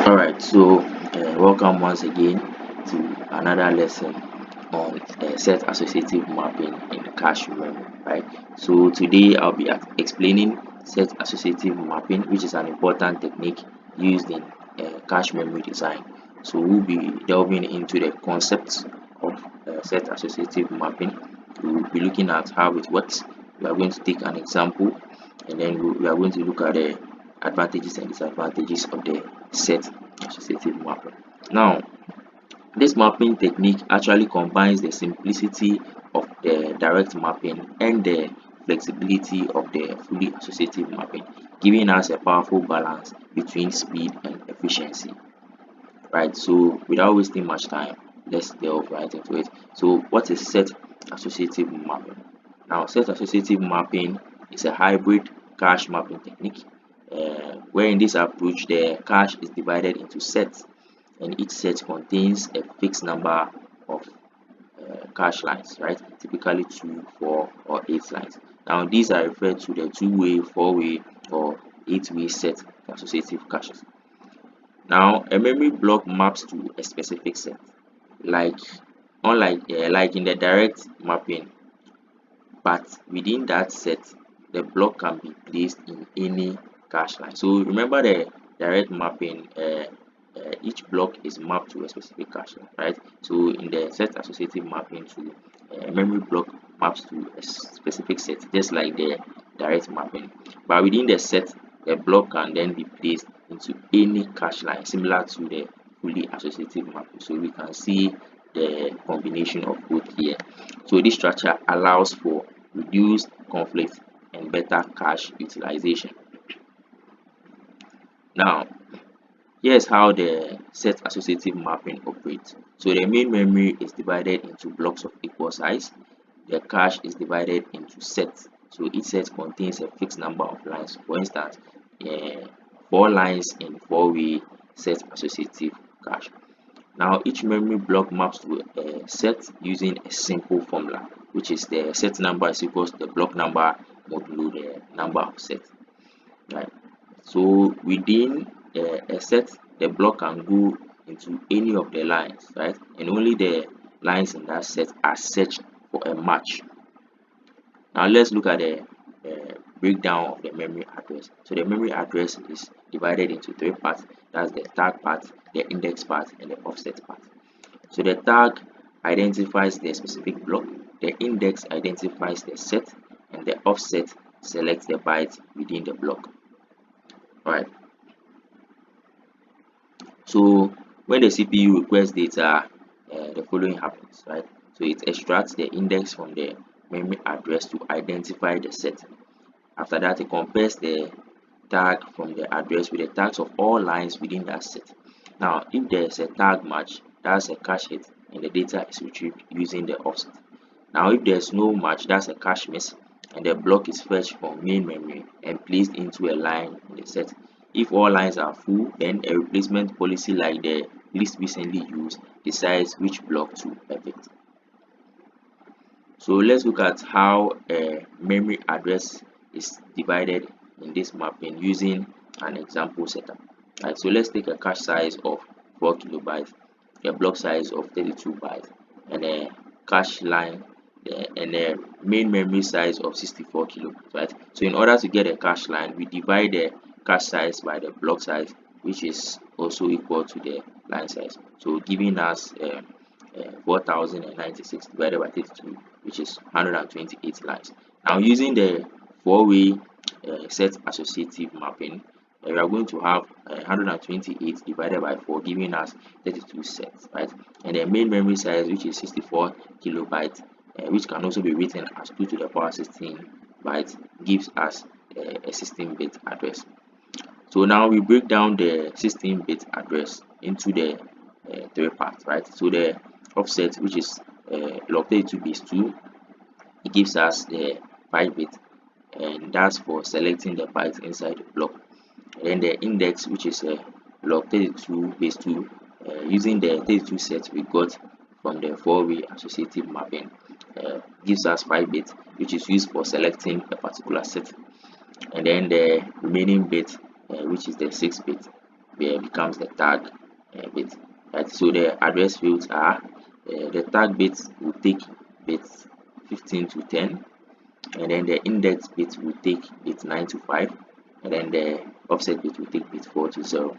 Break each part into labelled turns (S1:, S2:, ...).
S1: Alright, so welcome once again to another lesson on set associative mapping in cache memory, right? So today I'll be explaining set associative mapping, which is an important technique used in cache memory design. So we'll be delving into the concepts of set associative mapping. We'll be looking at how it works. We are going to take an example, and then we are going to look at the advantages and disadvantages of the set associative mapping. Now, this mapping technique actually combines the simplicity of the direct mapping and the flexibility of the fully associative mapping, giving us a powerful balance between speed and efficiency. Right, so without wasting much time, let's delve right into it. So what is set associative mapping? Now, set associative mapping is a hybrid cache mapping technique, where in this approach the cache is divided into sets, and each set contains a fixed number of cache lines, right? Typically 2, 4, or 8 lines. Now these are referred to the two-way, four-way, or eight-way set associative caches. Now a memory block maps to a specific set, like like in the direct mapping, but within that set the block can be placed in any cache line. So remember the direct mapping, each block is mapped to a specific cache line, right? So in the set associative mapping to memory block maps to a specific set, just like the direct mapping, but within the set the block can then be placed into any cache line, similar to the fully associative mapping. So we can see the combination of both here. So this structure allows for reduced conflict and better cache utilization. Now, here's how the set associative mapping operates. So the main memory is divided into blocks of equal size. The cache is divided into sets. So each set contains a fixed number of lines. For instance, 4 lines in four-way set associative cache. Now each memory block maps to a set using a simple formula, which is the set number is equals to the block number modulo the number of sets. Right. So within a set, the block can go into any of the lines, right? And only the lines in that set are searched for a match. Now let's look at the breakdown of the memory address. So the memory address is divided into three parts. That's the tag part, the index part, and the offset part. So the tag identifies the specific block, the index identifies the set, and the offset selects the bytes within the block. Alright. So when the CPU requests data, the following happens, right? So it extracts the index from the memory address to identify the set. After that, it compares the tag from the address with the tags of all lines within that set. Now, if there's a tag match, that's a cache hit, and the data is retrieved using the offset. Now, if there's no match, that's a cache miss, and the block is fetched from main memory and placed into a line in the set. If all lines are full, then a replacement policy like the least recently used decides which block to evict. So let's look at how a memory address is divided in this mapping using an example setup. Right, so let's take a cache size of 4 kilobytes, a block size of 32 bytes, and a cache line and a main memory size of 64 kilobytes. Right, so in order to get a cache line, we divide the cache size by the block size, which is also equal to the line size, so giving us 4096 divided by 32, which is 128 lines. Now using the four-way set associative mapping, we are going to have 128 divided by 4, giving us 32 sets, right? And the main memory size, which is 64 kilobytes, which can also be written as 2 to the power 16 bytes, gives us a 16-bit address. So now we break down the 16-bit address into the three parts, right? So the offset, which is log 32 base 2, it gives us the 5-bit, and that's for selecting the bytes inside the block. And then the index, which is log 32 base 2, using the 32 set we got from the four-way associative mapping, gives us 5-bit, which is used for selecting a particular set. And then the remaining bit, which is the 6-bit, becomes the tag bit. Right? So the address fields are the tag bit will take bits 15 to 10, and then the index bit will take bit 9 to 5, and then the offset bit will take bit 4 to 0.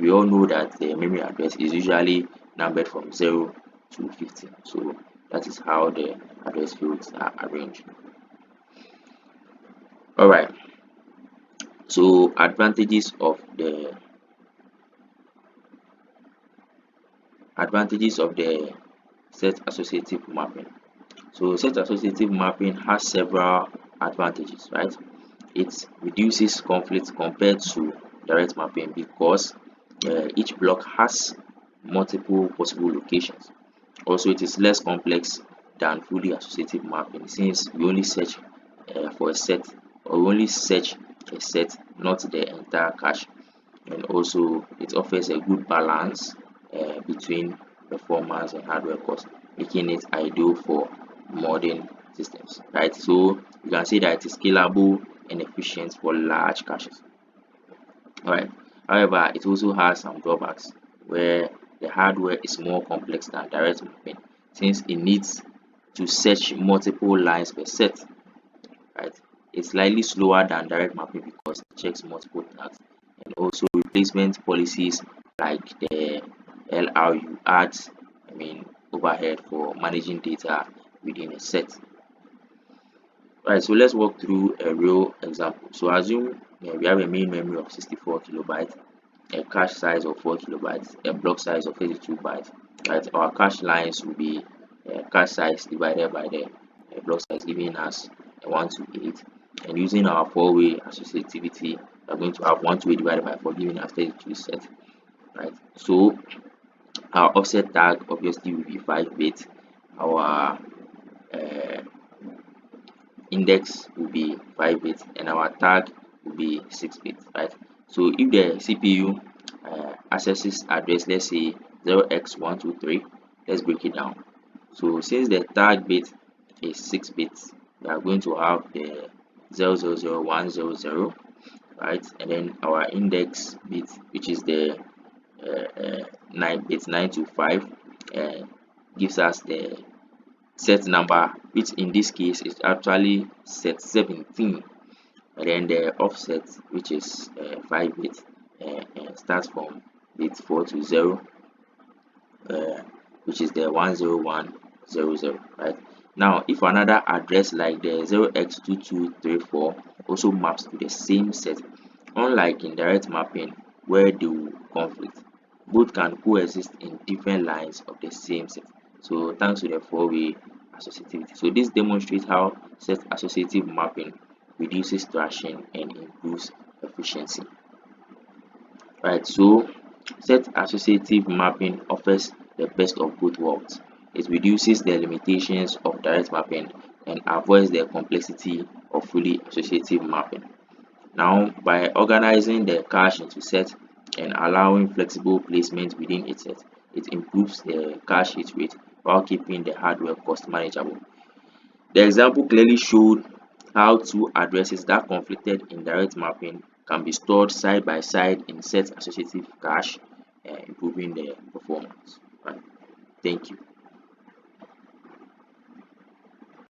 S1: We all know that the memory address is usually numbered from 0 to 15, so that is how the address fields are arranged. All right, so advantages of the set associative mapping. So set associative mapping has several advantages, right? It reduces conflict compared to direct mapping because each block has multiple possible locations. Also, it is less complex than fully associative mapping since we only search for a set, or we only search a set, not the entire cache. And also, it offers a good balance between performance and hardware cost, making it ideal for modern systems, right? So you can say that it is scalable and efficient for large caches. All right. However, it also has some drawbacks where the hardware is more complex than direct mapping since it needs to search multiple lines per set, right? It's slightly slower than direct mapping because it checks multiple tags, and also replacement policies like the LRU adds, overhead for managing data within a set. Right, so let's walk through a real example. So assume we have a main memory of 64 kilobytes, a cache size of 4 kilobytes, a block size of 32 bytes. Right, our cache lines will be cache size divided by the block size, giving us a 1 to 8. And using our four-way associativity, we're going to have 1 to 8 divided by 4, giving us 32 set. Right, so our offset tag obviously will be 5 bits. Our index will be 5 bits, and our tag will be 6 bits, right? So if the CPU accesses address, let's say 0x123, let's break it down. So since the tag bit is 6 bits, we are going to have the 000100, right? And then our index bit, which is the 9 bits 9 to 5, gives us the set number, which in this case is actually set 17, and then the offset, which is 5 bits, starts from bit 4 to 0, which is the 10100, right? Now if another address like the 0x2234 also maps to the same set, unlike in direct mapping where they will conflict, both can coexist in different lines of the same set. So thanks to the four-way associativity. So this demonstrates how set associative mapping reduces thrashing and improves efficiency. Right, so set associative mapping offers the best of both worlds. It reduces the limitations of direct mapping and avoids the complexity of fully associative mapping. Now, by organizing the cache into sets and allowing flexible placement within a set, it improves the cache hit rate while keeping the hardware cost manageable. The example clearly showed how two addresses that conflicted in direct mapping can be stored side by side in set associative cache, improving the performance. Right. Thank you.